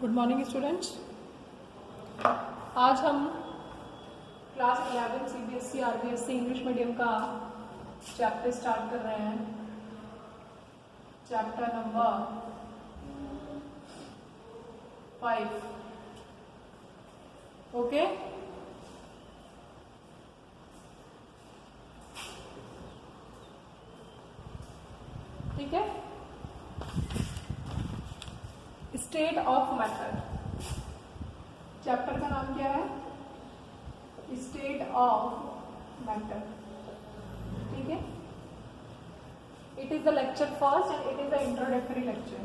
Good morning students. आज हम class 11 CBSE RBSE English medium का चैप्टर स्टार्ट कर रहे हैं। Chapter number 5। ओके, ठीक है। स्टेट ऑफ मैटर, चैप्टर का नाम क्या है? स्टेट ऑफ मैटर, ठीक है। It is the lecture first and it is the introductory lecture.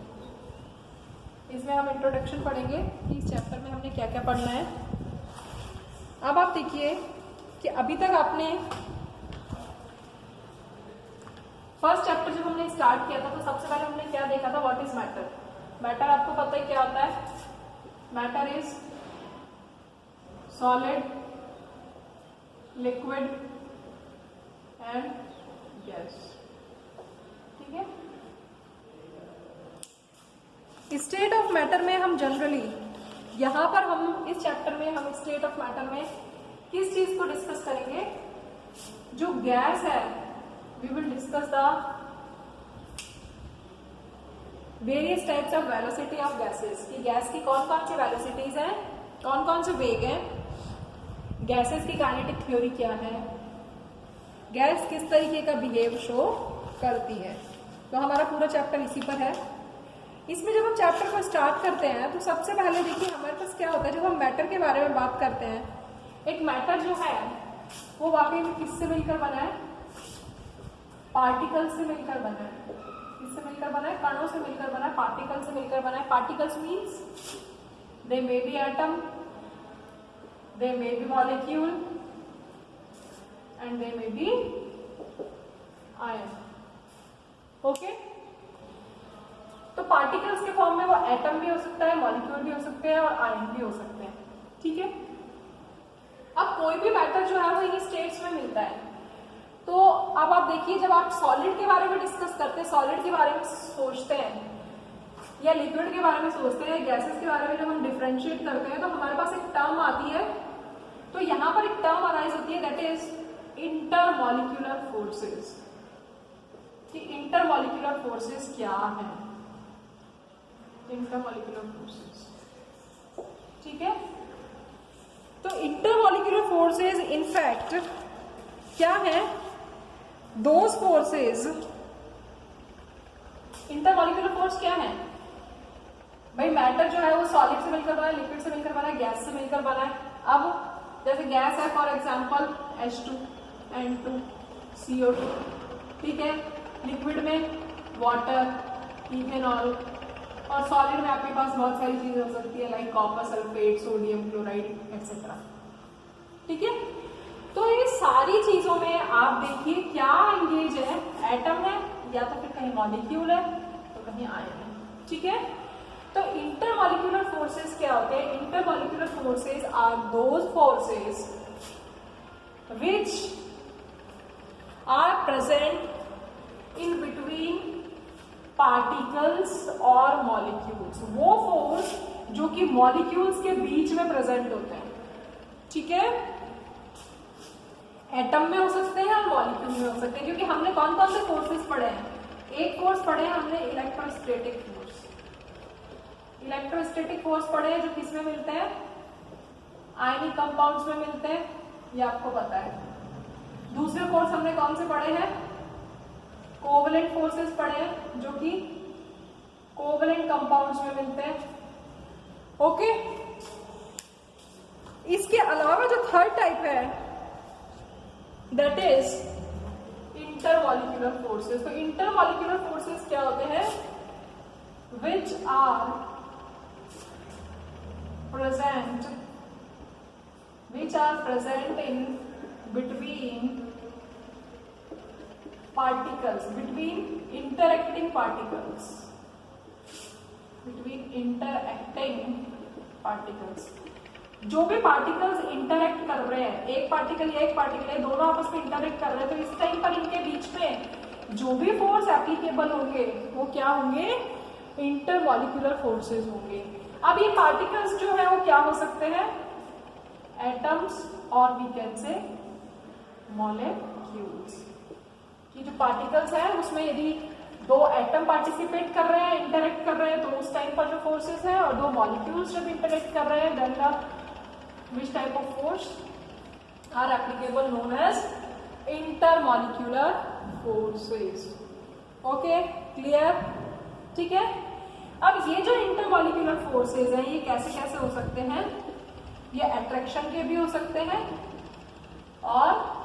इसमें हम इंट्रोडक्शन पढ़ेंगे कि इस चैप्टर में हमने क्या क्या पढ़ना है। अब आप देखिए कि अभी तक आपने फर्स्ट चैप्टर जब हमने स्टार्ट किया था तो सबसे पहले हमने क्या देखा था? What is matter. मैटर आपको पता है क्या होता है? Matter is solid, liquid and gas, ठीक है। स्टेट ऑफ मैटर में हम जनरली यहां पर हम इस चैप्टर में हम स्टेट ऑफ मैटर में किस चीज को डिस्कस करेंगे? जो गैस है, we will discuss the various types of velocity of gases, कि गैस की कौन कौन सी वेलोसिटीज हैं, कौन कौन से वेग हैं, गैसेस की काइनेटिक थ्योरी क्या है, गैस किस तरीके का बिहेव शो करती है। तो हमारा पूरा चैप्टर इसी पर है। इसमें जब हम चैप्टर को स्टार्ट करते हैं तो सबसे पहले देखिए हमारे पास क्या होता है। जब हम मैटर के बारे में बात करते हैं, एक मैटर जो है वो वाकई में किससे मिलकर बना है? पार्टिकल से मिलकर बना है। किससे मिलकर बना है? कणों से मिलकर बना है, पार्टिकल से मिलकर बना है। Particles means they may be atom, they may be molecule and they may be ion. Okay, तो पार्टिकल्स के फॉर्म में वो एटम भी हो सकता है, मॉलिक्यूल भी हो सकते हैं और आयन भी हो सकते हैं, ठीक है। अब कोई भी मैटर जो है वो इन स्टेट्स में मिलता है। तो अब आप देखिए, जब आप सॉलिड के बारे में डिस्कस करते हैं, सॉलिड के बारे में सोचते हैं या लिक्विड के बारे में सोचते हैं, गैसेस के बारे में जब हम डिफरेंशिएट करते हैं तो हमारे पास एक टर्म आती है। तो यहां पर एक टर्म अराइज होती है, दैट इज इंटरमॉलिक्यूलर फोर्सेस। कि इंटरमॉलिक्यूलर फोर्सेस क्या है? इंटरमॉलिक्यूलर फोर्सेस, ठीक है। तो इंटरमॉलिक्यूलर फोर्सेस इनफैक्ट क्या है? दोज फोर्सेस, इंटरमॉलिक्यूलर फोर्स क्या है भाई? मैटर जो है वो सॉलिड से मिलकर बना है, लिक्विड से मिलकर बना है, गैस से मिलकर बना है। अब जैसे गैस है फॉर एग्जांपल H2N2 CO2, ठीक है। लिक्विड में वाटर, इथेनॉल, और सॉलिड में आपके पास बहुत सारी चीजें हो सकती है like copper sulphate, sodium chloride etcetera, ठीक है। तो ये सारी चीजों में आप देखिए क्या एंगेज है? एटम है, या तो फिर कहीं मॉलिक्यूल है तो कहीं आयन है, ठीक है। तो इंटरमॉलिक्यूलर फोर्सेस क्या होते हैं? Intermolecular forces are those forces which are present in between particles और मॉलिक्यूल्स। वो फोर्स जो कि मॉलिक्यूल्स के बीच में प्रेजेंट होते हैं, ठीक है। एटम में हो सकते हैं और मॉलिक्यूल में हो सकते हैं, क्योंकि हमने कौन कौन से फोर्सेस पढ़े हैं? एक फोर्स पढ़े हैं हमने इलेक्ट्रोस्टैटिक फोर्स। इलेक्ट्रोस्टैटिक फोर्स पढ़े हैं जो किस में मिलते हैं? आयनिक कंपाउंड्स में मिलते हैं, ये आपको पता है। दूसरे फोर्स हमने कौन से पढ़े हैं? कोवलेंट फोर्सेस पढ़े हैं जो कि कोवलेंट कंपाउंड्स में मिलते हैं, ओके। इसके अलावा जो थर्ड टाइप है दैट इज इंटरमॉलिक्यूलर फोर्सेस। तो इंटरमॉलिक्यूलर फोर्सेस क्या होते हैं? Which are present in between particles, between interacting particles, जो भी पार्टिकल्स इंटरेक्ट कर रहे हैं, एक पार्टिकल या एक पार्टिकल है, दोनों आपस में इंटरेक्ट कर रहे हैं, तो इस टाइम पर इनके बीच में जो भी फोर्स एप्लीकेबल होंगे वो क्या होंगे? इंटरमॉलिक्यूलर फोर्सेस होंगे। अब ये पार्टिकल्स जो है वो क्या हो सकते हैं, एटम्स और वी कैन से मॉलिक्यूल्स। कि जो पार्टिकल्स है उसमें यदि दो एटम पार्टिसिपेट कर रहे हैं, इंटरेक्ट कर रहे हैं, तो उस टाइम पर जो फोर्सेस है, और दो मॉलिक्यूल्स जब इंटरेक्ट कर रहे हैं, then the which type of force are applicable, known as intermolecular forces. Okay, clear? ठीक है। अब ये जो इंटरमॉलिक्यूलर फोर्सेस हैं ये कैसे कैसे हो सकते हैं, ये अट्रैक्शन के भी हो सकते हैं और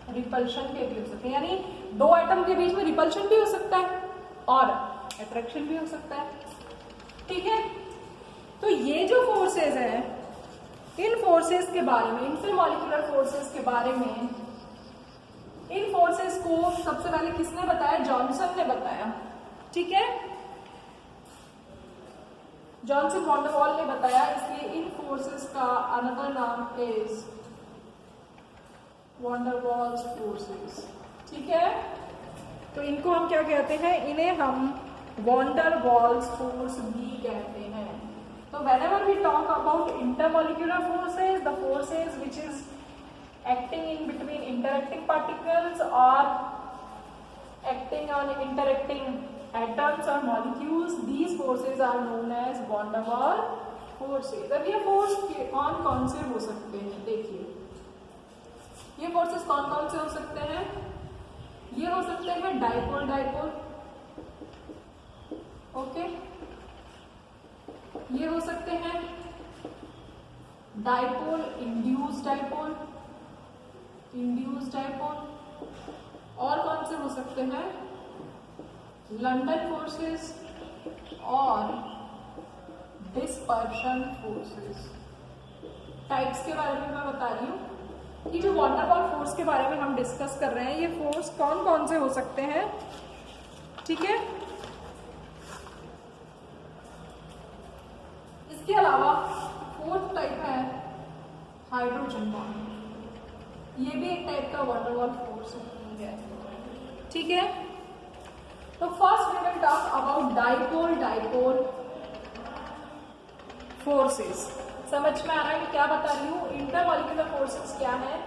रिपल्शन के भी हो सकते हैं, यानी दो एटम के बीच में रिपल्शन भी हो सकता है और अट्रैक्शन भी हो सकता है। ठीक है, तो ये जो फोर्सेस हैं, इन फोर्सेस के बारे में, इंटरमॉलिक्यूलर फोर्सेस के बारे में, इन फोर्सेस को सबसे पहले किसने बताया, जॉनसन ने बताया। ठीक है, जॉनसन वॉन डर वॉल ने बताया, इसलिए इन फोर्सेस का अनदर नाम is van der Waals forces. ठीक है, तो इनको हम क्या कहते हैं, इन्हें हम वॉन डर वॉल्स फोर्स भी कहते हैं। तो whenever we talk about intermolecular forces, the forces which is acting in between interacting particles or acting on interacting atoms or molecules, these forces are known as van der Waal forces। अब ये force कौन कौन से हो सकते हैं, देखिए ये फोर्सेस कौन कौन से हो सकते हैं, ये हो सकते हैं डाइपोल डाइपोल, ओके, ये हो सकते हैं dipole induce dipole, induce dipole, और कौन से हो सकते हैं, लंडन फोर्सेस और डिस्पर्शन फोर्सेस। टाइप्स के बारे में मैं बता रही हूँ कि जो वॉन डर वॉल फोर्स के बारे में हम डिस्कस कर रहे हैं, ये फोर्स कौन कौन से हो सकते हैं। ठीक है, इसके अलावा फोर्थ टाइप है हाइड्रोजन बॉन्ड, ये भी एक टाइप का वॉन डर वॉल फोर्स है। ठीक है, तो first we will talk about dipole dipole forces. समझ में आ रहा है कि क्या बता रही हूँ, इंटरमॉलिक्यूलर फोर्सेस क्या है।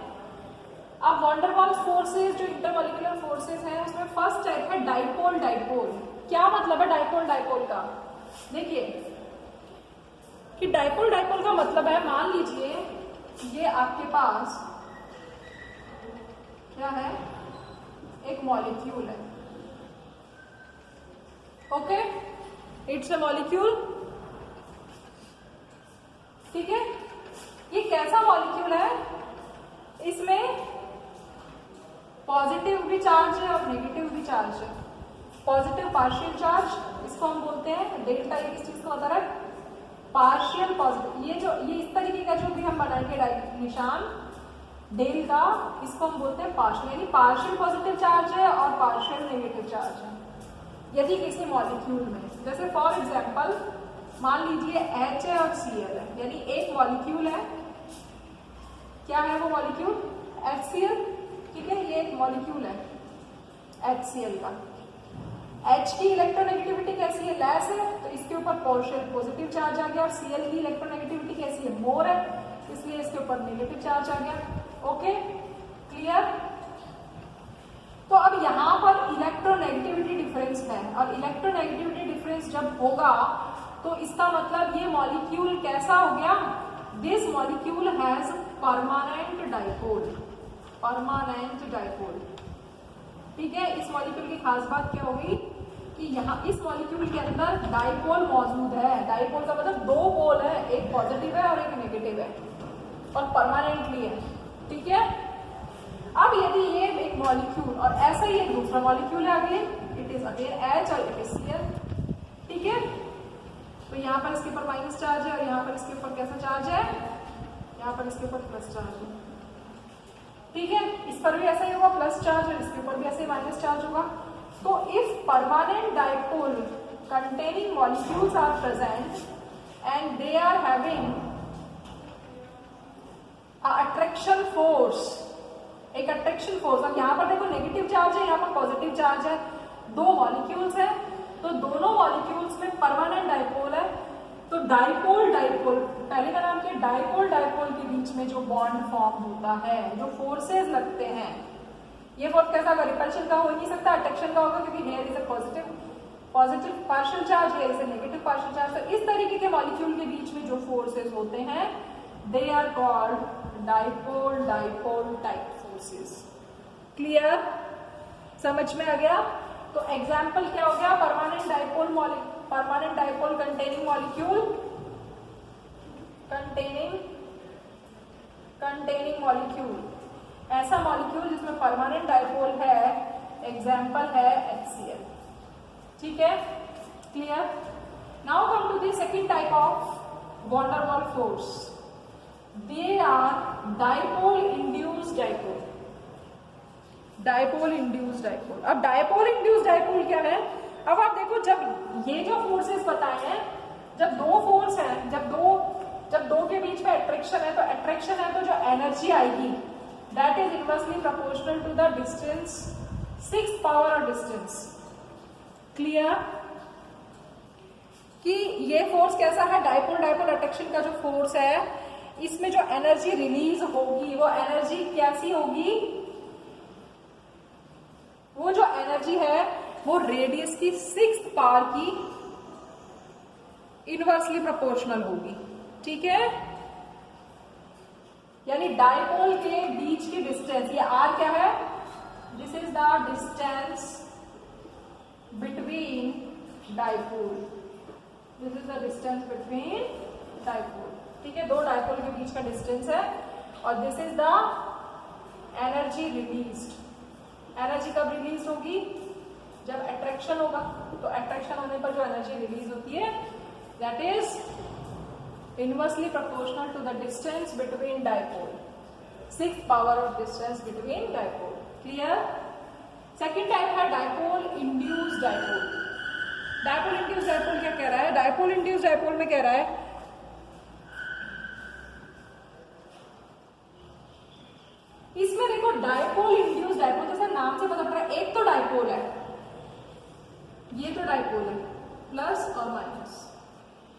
अब वॉन डर वॉल्स फोर्सेस जो इंटरमॉलिक्यूलर फोर्सेस हैं उसमें फर्स्ट टाइप है डाइपोल डाइपोल। क्या मतलब है डाइपोल डाइपोल का, देखिए कि डाइपोल डाइपोल का मतलब है, मान लीजिए ये आपके पास क्या है, एक मॉलिक्यूल है, ओके, इट्स अ मॉलिक्यूल। ठीक है, ये कैसा मॉलिक्यूल है, इसमें पॉजिटिव भी चार्ज है और नेगेटिव भी चार्ज है। पॉजिटिव पार्शियल चार्ज, इसको हम बोलते हैं डेल्टा, ये किस चीज को बता रहा है, पार्शियल पॉजिटिव। ये इस तरीके का जो भी हम बनाएंगे निशान डेल का, इसको हम बोलते हैं पार्शियल, यानी पार्शियल पॉजिटिव चार्ज है और पार्शियल नेगेटिव चार्ज है यदि किसी मॉलिक्यूल में। जैसे फॉर एग्जाम्पल मान लीजिए H है और Cl है, यानी एक मॉलिक्यूल है, क्या है वो मॉलिक्यूल, HCl। ठीक है, ये एक मॉलिक्यूल है HCl का। H की इलेक्ट्रोनेगेटिविटी कैसी है, लेस है, तो इसके ऊपर पार्शियल पॉजिटिव चार्ज आ गया, और Cl की इलेक्ट्रोनेगेटिविटी कैसी है, मोर है, इसलिए इसके ऊपर नेगेटिव चार्ज आ गया। Okay, clear. तो अब यहाँ पर इलेक्ट्रोनेगेटिविटी डिफरेंस है, और इलेक्ट्रोनेगेटिविटी डिफरेंस जब होगा तो इसका मतलब ये मॉलिक्यूल कैसा हो गया, this molecule has permanent dipole, permanent dipole. ठीक है, इस मॉलिक्यूल की खास बात क्या होगी कि यहाँ इस मॉलिक्यूल के अंदर डाइपोल मौजूद है। डाइपोल का मतलब दो पोल है, एक पॉजिटिव है और एक नेगेटिव है, और परमानेंटली है। ठीक है, अब यदि ये एक मॉलिक्यूल और ऐसा ही एक दूसरा मॉलिक्यूल है, again it is again H और इट इज Cl। ठीक है, तो यहाँ पर इसके ऊपर माइनस चार्ज है और यहाँ पर इसके ऊपर कैसा चार्ज है, यहाँ पर इसके ऊपर प्लस चार्ज है। ठीक है, इस पर भी ऐसा ही होगा प्लस चार्ज, और इसके ऊपर भी ऐसे माइनस चार्ज होगा। तो if permanent dipole containing molecules are present and they are having attraction force, एक अट्रैक्शन फोर्स, अब यहाँ पर देखो नेगेटिव चार्ज है, यहाँ पर पॉजिटिव चार्ज है, दो मॉलिक्यूल्स है, तो दोनों मॉलिक्यूल्स में परमानेंट डाइपोल है, डाइपोल डाइपोल, पहले का नाम क्या, डाइपोल डाइपोल के बीच में जो बॉन्ड फॉर्म होता है, जो फोर्सेस लगते हैं, ये फोर्स कैसा होगा, रिपल्शन का हो ही नहीं सकता, अट्रैक्शन का होगा, क्योंकि here is a positive partial charge, here is a negative partial charge. तो इस तरीके के मॉलिक्यूल के बीच में जो फोर्सेस होते हैं they are called dipole dipole type forces. Clear, समझ में आ गया? तो एग्जाम्पल क्या हो गया, परमानेंट डाइपोल कंटेनिंग मॉलिक्यूल, ऐसा मॉलिक्यूल जिसमें परमानेंट डाइपोल है, एग्जाम्पल है HCl। ठीक है, clear? Now come to the second type of van der Waals force, they are dipole induced dipole. Dipole induced dipole, अब डाइपोल इंड्यूस्ड डाइपोल क्या है? अब आप देखो, जब ये जो फोर्सेस बताए हैं, जब दो फोर्स है, जब दो के बीच में अट्रैक्शन है, तो अट्रैक्शन है तो जो एनर्जी आएगी that is inversely proportional to the distance, 6th power of distance. Clear? कि ये फोर्स कैसा है, डाइपोल डाइपोल अट्रैक्शन का जो फोर्स है, इसमें जो एनर्जी रिलीज होगी वो एनर्जी कैसी होगी, वो जो एनर्जी है वो रेडियस की 6th पावर की इनवर्सली प्रोपोर्शनल होगी। ठीक है, यानी डाइपोल के बीच की डिस्टेंस, ये आर क्या है, this is the distance between dipole, this is the distance between dipole. ठीक है, दो डाइपोल के बीच का डिस्टेंस है, और this is the energy released. Energy कब रिलीज होगी, जब अट्रैक्शन होगा, तो अट्रैक्शन होने पर जो एनर्जी रिलीज होती है that is inversely proportional to the distance between dipole, 6th power of distance between dipole. Clear? Second type है dipole induced dipole. Dipole induced dipole क्या कह रहा है, डाइपोल इंड्यूस्ड डाइपोल में कह रहा है इसमें देखो, डाइपोल इंड्यूस्ड डाइपोल, जैसा नाम से पता पड़ रहा है, एक तो डाइपोल है, ये तो डाइपोल है, प्लस और माइनस,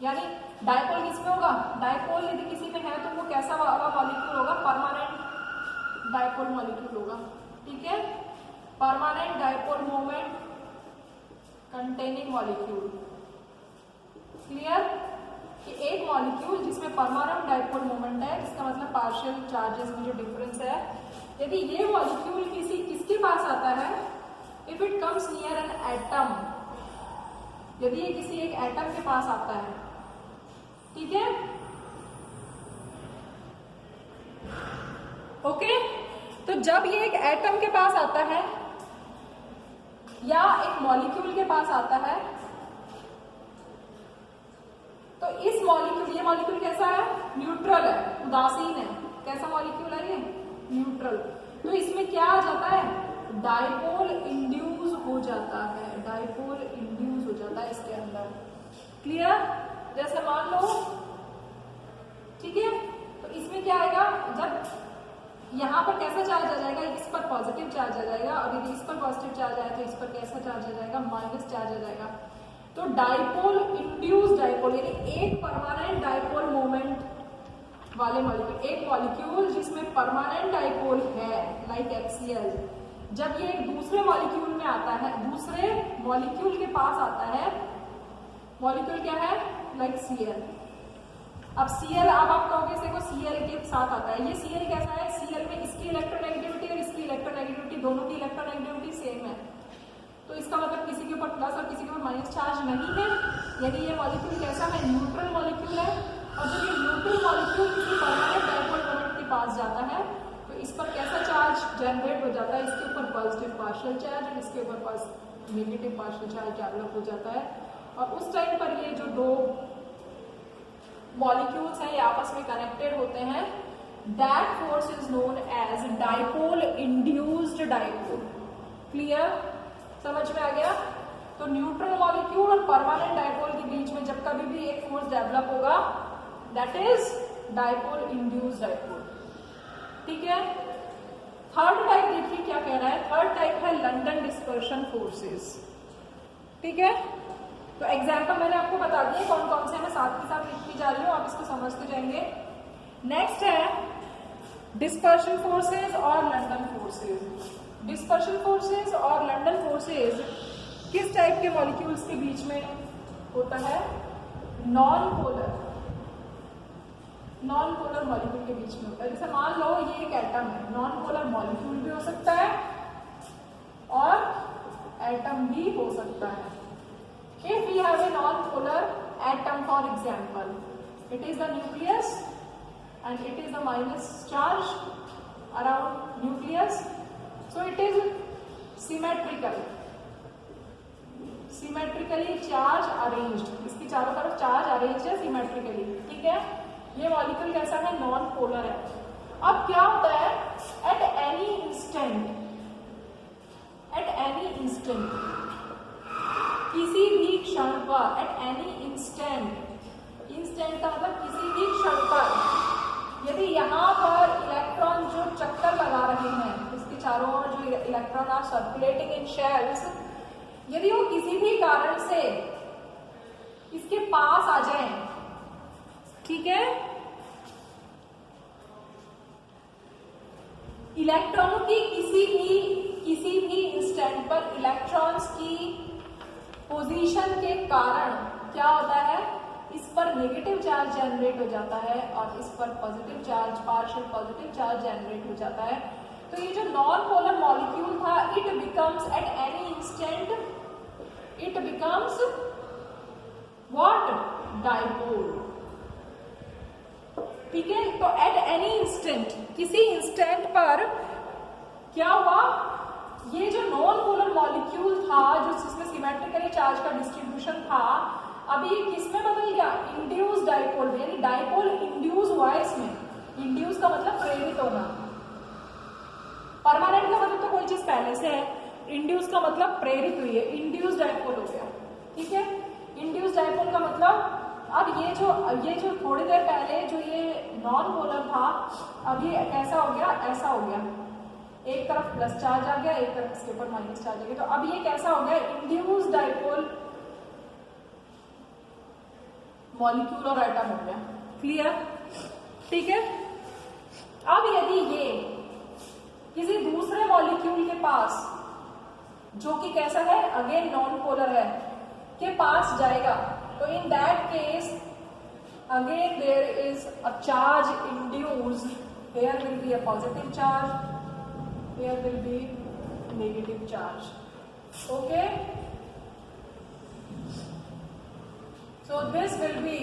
यानी डाइपोल किसमें होगा, डाइपोल यदि किसी में है तो वो कैसा वाला मॉलिक्यूल होगा, परमानेंट डाइपोल मॉलिक्यूल होगा। ठीक है, permanent dipole moment containing molecule. Clear? कि एक मॉलिक्यूल जिसमें परमानेंट डाइपोल मोमेंट है, इसका मतलब पार्शियल चार्जेस में जो डिफरेंस है, यदि ये मॉलिक्यूल किसके पास आता है, if it comes near an atom, यदि ये किसी एक एटम के पास आता है, ठीक है, ओके, तो जब ये एक एटम के पास आता है या एक मॉलिक्यूल के पास आता है, तो इस मॉलिक्यूल, ये मॉलिक्यूल कैसा है, न्यूट्रल है, उदासीन है, कैसा मॉलिक्यूल है ये, न्यूट्रल, तो इसमें क्या आ जाता है, डाइपोल इंड्यूस हो जाता है, डाइपोल इंड्यूस हो जाता है इसके अंदर। क्लियर? जैसे मान लो, ठीक है, तो इसमें क्या आएगा, जब यहां पर कैसा चार्ज आ जाएगा, इस पर पॉजिटिव चार्ज आ जाएगा, और यदि इस पर पॉजिटिव चार्ज आए तो इस पर कैसा चार्ज आ जाएगा, माइनस चार्ज आ जाएगा। तो डाइपोल इंड्यूस्ड डाइपोल, यानी एक परमानेंट डाइपोल मोमेंट वाले मॉलिक्यूल, एक मॉलिक्यूल जिसमें परमानेंट डाइपोल है लाइक HCl, जब ये एक दूसरे मॉलिक्यूल में आता है, दूसरे मॉलिक्यूल के पास आता है, मॉलिक्यूल क्या है, लाइक Cl। अब Cl, अब आप कहोगे देखो Cl के साथ आता है, ये Cl कैसा है, Cl में इसकी इलेक्ट्रोनेगेटिविटी और इसकी इलेक्ट्रोनेगेटिविटी, दोनों की इलेक्ट्रोनेगेटिविटी सेम है, तो इसका मतलब किसी के ऊपर प्लस और किसी के ऊपर माइनस चार्ज नहीं है, यानी ये मॉलिक्यूल कैसा है, न्यूट्रल मॉलिक्यूल है। और जब ये न्यूट्रल मॉलिक्यूल किसी परमानेंट डाइपोल मोमेंट के पास जाता है, तो इस पर कैसा चार्ज जनरेट हो जाता है, इसके ऊपर पॉजिटिव पार्शियल चार्ज और इसके ऊपर नेगेटिव पार्शियल चार्ज डेवलप हो जाता है, और उस टाइम पर ये जो दो मॉलिक्यूल्स हैं ये आपस में कनेक्टेड होते हैं, that force is known as dipole induced dipole. Clear? समझ में आ गया? तो न्यूट्रल मॉलिक्यूल और परमानेंट डाइपोल के बीच में जब कभी भी एक फोर्स डेवलप होगा, that is dipole induced dipole. ठीक है, थर्ड टाइप देखिए क्या कह रहा है, थर्ड टाइप है लंडन डिस्पर्शन फोर्सेस। ठीक है, तो एग्जाम्पल मैंने आपको बता दिए कौन कौन से, मैं साथ के साथ लिखती जा रही हूँ, आप इसको समझते जाएंगे। नेक्स्ट है डिस्पर्शन फोर्सेस और लंडन फोर्सेस। डिस्पर्शन फोर्सेस और लंडन फोर्सेस किस टाइप के मॉलिक्यूल्स के बीच में होता है? नॉन पोलर मॉलिक्यूल के बीच में होता है। जैसे मान लो ये एक एटम है, नॉन पोलर मॉलिक्यूल भी हो सकता है और एटम भी हो सकता है। If we have a non-polar atom, for example, it is the nucleus and it is the minus charge around nucleus, so it is symmetrically charge arranged. इसकी चारों तरफ चार्ज अरेंज है symmetrically, ठीक है। ये मॉलिक्यूल कैसा है? नॉन पोलर है। अब क्या होता है? एट एनी इंस्टेंट किसी भी क्षण पर, एट एनी इंस्टेंट का मतलब किसी भी क्षण पर, यदि यहाँ पर इलेक्ट्रॉन जो चक्कर लगा रहे हैं, इसके चारों ओर जो electron are circulating in shells, यदि वो किसी भी कारण से इसके पास आ जाए, ठीक है, इलेक्ट्रॉनों की किसी भी इंस्टेंट पर इलेक्ट्रॉन्स की पोजीशन के कारण क्या होता है? इस पर नेगेटिव चार्ज जनरेट हो जाता है और इस पर positive charge, partial positive charge generate हो जाता है। तो ये जो नॉन पोलर मॉलिक्यूल था, it becomes at any instant, it becomes what? Dipole, ठीक है। तो एट एनी इंस्टेंट, किसी इंस्टेंट पर क्या हुआ? ये जो नॉन पोलर मॉलिक्यूल था, जो जिसमें सिमेट्रिकली चार्ज का डिस्ट्रीब्यूशन था, अभी ये किसमें बदल गया? इंड्यूस डाइपोल में, यानी डाइपोल इंड्यूस हुआ है इसमें। इंड्यूस का मतलब प्रेरित होना, परमानेंट का मतलब तो कोई चीज पहले से है, इंड्यूस का मतलब प्रेरित हुई है, इंड्यूस डाइपोल हो गया, ठीक है। इंड्यूस डाइपोल का मतलब अब ये जो थोड़ी देर पहले जो ये नॉन पोलर था, अब ये कैसा हो गया? ऐसा हो गया, एक तरफ प्लस चार्ज आ गया, एक तरफ इसके ऊपर माइनस चार्ज आ गया। तो अब ये कैसा हो गया? इंड्यूस डाइपोल मॉलिक्यूल और एटम हो गया। क्लियर? ठीक है। अब यदि ये किसी दूसरे मॉलिक्यूल के पास, जो कि कैसा है? अगेन नॉन पोलर है, के पास जाएगा, तो in that case again there is a charge induced. There will be a positive charge, there will be negative charge. Okay, so this will be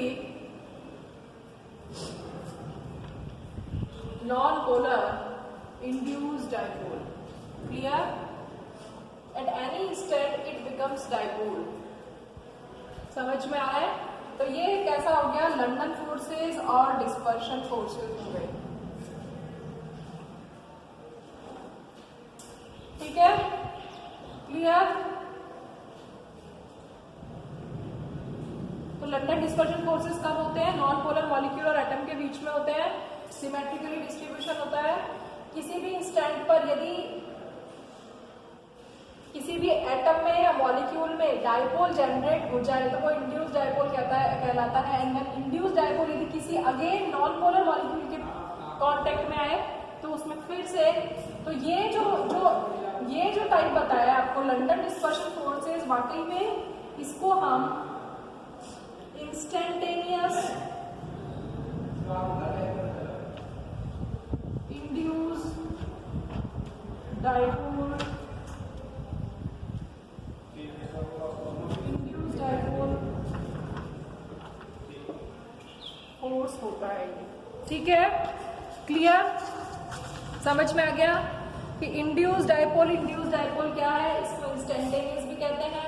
non-polar induced dipole. Clear? At any instant it becomes dipole. समझ में आया? तो ये कैसा हो गया? London forces और dispersion forces हो गए, ठीक है। क्लियर? तो लंडन डिस्पर्शन फोर्सेस कब होते हैं? नॉन पोलर मॉलिक्यूल और एटम के बीच में होते हैं, सिमेट्रिकली डिस्ट्रीब्यूशन होता है। किसी भी इंस्टेंट पर यदि किसी भी एटम में या मॉलिक्यूल में डाइपोल जनरेट हो जाए तो वो इंड्यूस डाइपोल कहलाता है। एंड इंड्यूस डाइपोल यदि किसी अगेन नॉन पोलर मॉलिक्यूल के कांटेक्ट में आए तो उसमें फिर से, तो ये जो टाइप बताया आपको लंडन डिस्पर्शन फोर्सेस, वाकई में इसको हम इंस्टेंटेनियस इंड्यूस डाइपोल फोर्स होता है, ठीक है। क्लियर? समझ में आ गया कि इंड्यूस डाइपोल क्या है? इसको इंस्टेंटेनियस भी कहते हैं,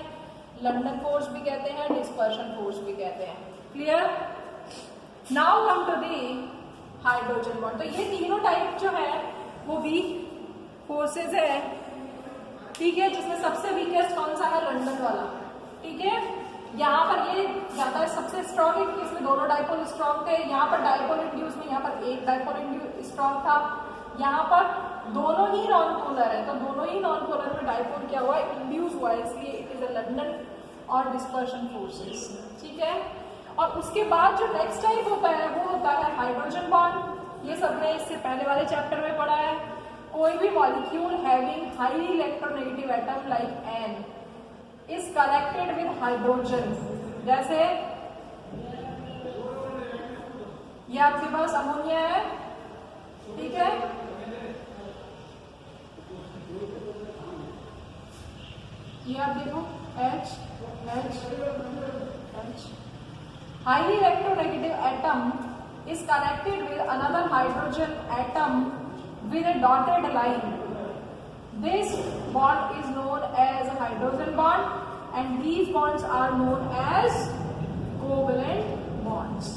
लंडन फोर्स भी कहते हैं, डिस्पर्शन फोर्स भी कहते हैं। Clear? Now come to the hydrogen bond. तो ये तीनों टाइप जो है वो वीक फोर्सेस है, ठीक है, जिसमें सबसे वीकेस्ट कौन सा है? लंडन वाला, ठीक है। यहाँ पर ये ज्यादा सबसे स्ट्रॉन्ग है क्योंकि इसमें दोनों डाइपोल स्ट्रॉन्ग थे। यहाँ पर डाइपोल इंड्यूस में यहाँ पर एक डाइपोल इंड्यूस स्ट्रॉन्ग था, यहाँ पर दोनों ही नॉन पोलर है, तो दोनों ही नॉन पोलर में डाइपोल क्या हुआ? इंड्यूस हुआ है, इसलिए इट इज अ लंडन और डिस्पर्शन फोर्सेस, ठीक है। और उसके बाद जो नेक्स्ट टाइप होता है वो होता है हाइड्रोजन बॉन्ड। ये सबने इससे पहले वाले चैप्टर में पढ़ा है। कोई भी molecule having highly electronegative atom like N is connected with hydrogen. जैसे ये आपके पास अमोनिया है, ठीक है, ये आप देखो H H H highly electronegative atom is connected with another hydrogen atom with a dotted line. This bond is known as a hydrogen bond and these bonds are known as covalent bonds.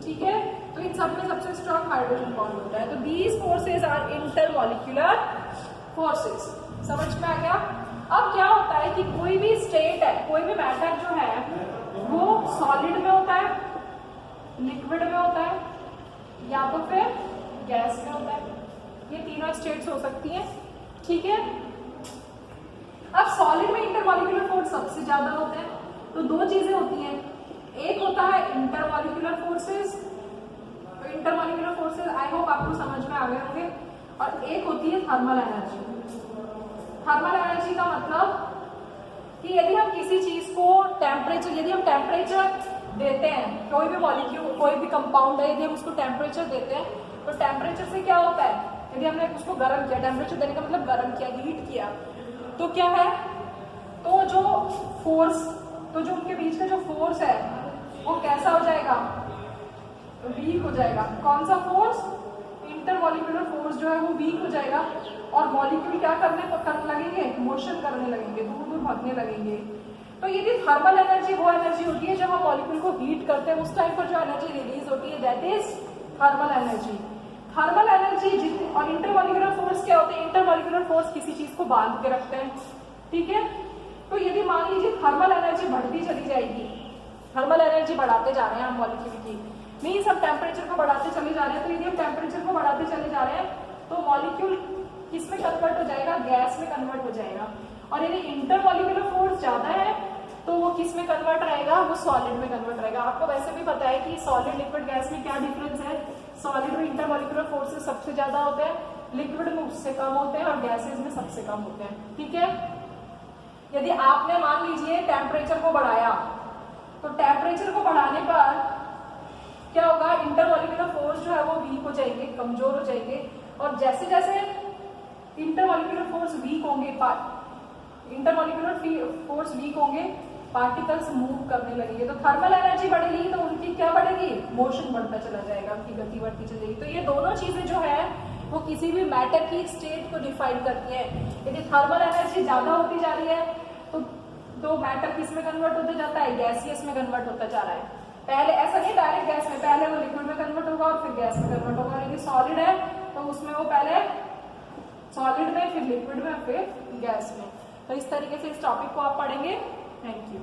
ठीक है, तो इन सब में सबसे strong hydrogen bond होता है। तो these forces are intermolecular forces। समझ में आ गया? अब क्या होता है कि कोई भी स्टेट है, कोई भी मैटर जो है वो सॉलिड में होता है, लिक्विड में होता है या तो फिर गैस में होता है। ये तीनों स्टेट्स हो सकती हैं, ठीक है। अब सॉलिड में इंटरमॉलिक्यूलर फोर्स सबसे ज्यादा होते हैं। तो दो चीजें होती हैं, एक होता है इंटरमॉलिक्यूलर फोर्सेस, तो इंटरमॉलिक्यूलर फोर्सेस आई होप आपको समझ में आ गए होंगे, और एक होती है थर्मल एनर्जी। थर्मल एनर्जी का मतलब कि यदि हम किसी चीज को टेम्परेचर, यदि हम टेम्परेचर देते हैं, कोई भी मॉलिक्यूल, कोई भी कंपाउंड है, यदि हम उसको टेम्परेचर देते हैं तो टेम्परेचर से क्या होता है, यदि हमने उसको गर्म किया, टेम्परेचर देने का मतलब गर्म किया, हीट किया, तो क्या है, तो जो फोर्स, तो जो उनके बीच का जो फोर्स है वो कैसा हो जाएगा, वीक हो जाएगा। कौन सा फोर्स? इंटरमॉलिक्यूलर फोर्स जो है वो वीक हो जाएगा और मॉलिक्यूल क्या करने लगेंगे, मोशन करने लगेंगे, दूर दूर भागने लगेंगे। तो यदि थर्मल एनर्जी वो एनर्जी होती है जब हम मॉलिक्यूल को हीट करते हैं, उस टाइम पर जो एनर्जी रिलीज होती है that is thermal energy. Thermal energy जितनी, और इंटरमॉलिक्यूलर फोर्स क्या होते हैं, इंटरमॉलिक्यूलर फोर्स किसी चीज को बांध के रखते हैं, ठीक है। तो यदि मान लीजिए थर्मल एनर्जी बढ़ती चली जाएगी, थर्मल एनर्जी बढ़ाते जा रहे हैं हम मॉलिक्यूल की, मीन्स हम टेम्परेचर को बढ़ाते चले जा रहे हैं, तो यदि हम टेम्परेचर को बढ़ाते चले जा रहे हैं तो मॉलिक्यूल किस में कन्वर्ट हो जाएगा, गैस में कन्वर्ट हो जाएगा। और यदि इंटरमॉलिक्यूलर फोर्स ज्यादा है तो वो किस में कन्वर्ट रहेगा, वो सॉलिड में कन्वर्ट रहेगा। आपको वैसे भी पता है कि सॉलिड लिक्विड गैस में क्या डिफरेंस है, सॉलिड में इंटरमॉलिक्यूलर फोर्सेस सबसे ज्यादा होते हैं, लिक्विड में उससे कम होते हैं और गैसेज में सबसे कम होते हैं, ठीक है। यदि आपने मान लीजिए टेम्परेचर को बढ़ाया, तो टेम्परेचर को बढ़ाने पर क्या होगा, इंटरमॉलिक्यूलर फोर्स जो है वो वीक हो जाएंगे, कमजोर हो जाएंगे, और जैसे जैसे इंटरमॉलिक्यूलर फोर्स वीक होंगे, इंटरमॉलिक्यूलर फोर्स वीक होंगे, पार्टिकल्स मूव करने लगेंगे। तो थर्मल एनर्जी बढ़ेगी तो उनकी क्या बढ़ेगी, मोशन बढ़ता चला जाएगा, उनकी गति बढ़ती चलेगी। तो ये दोनों चीजें जो है वो किसी भी मैटर की स्टेट को डिफाइन करती है। यदि थर्मल एनर्जी ज्यादा होती जा रही है तो मैटर किस में कन्वर्ट होता जाता है, गैसियस में कन्वर्ट होता जा रहा है। पहले ऐसा नहीं डायरेक्ट गैस में, पहले वो लिक्विड में कन्वर्ट होगा और फिर गैस में कन्वर्ट होगा। यदि सॉलिड है तो उसमें वो पहले सॉलिड में, फिर लिक्विड में, फिर गैस में। तो इस तरीके से इस टॉपिक को आप पढ़ेंगे। Thank you.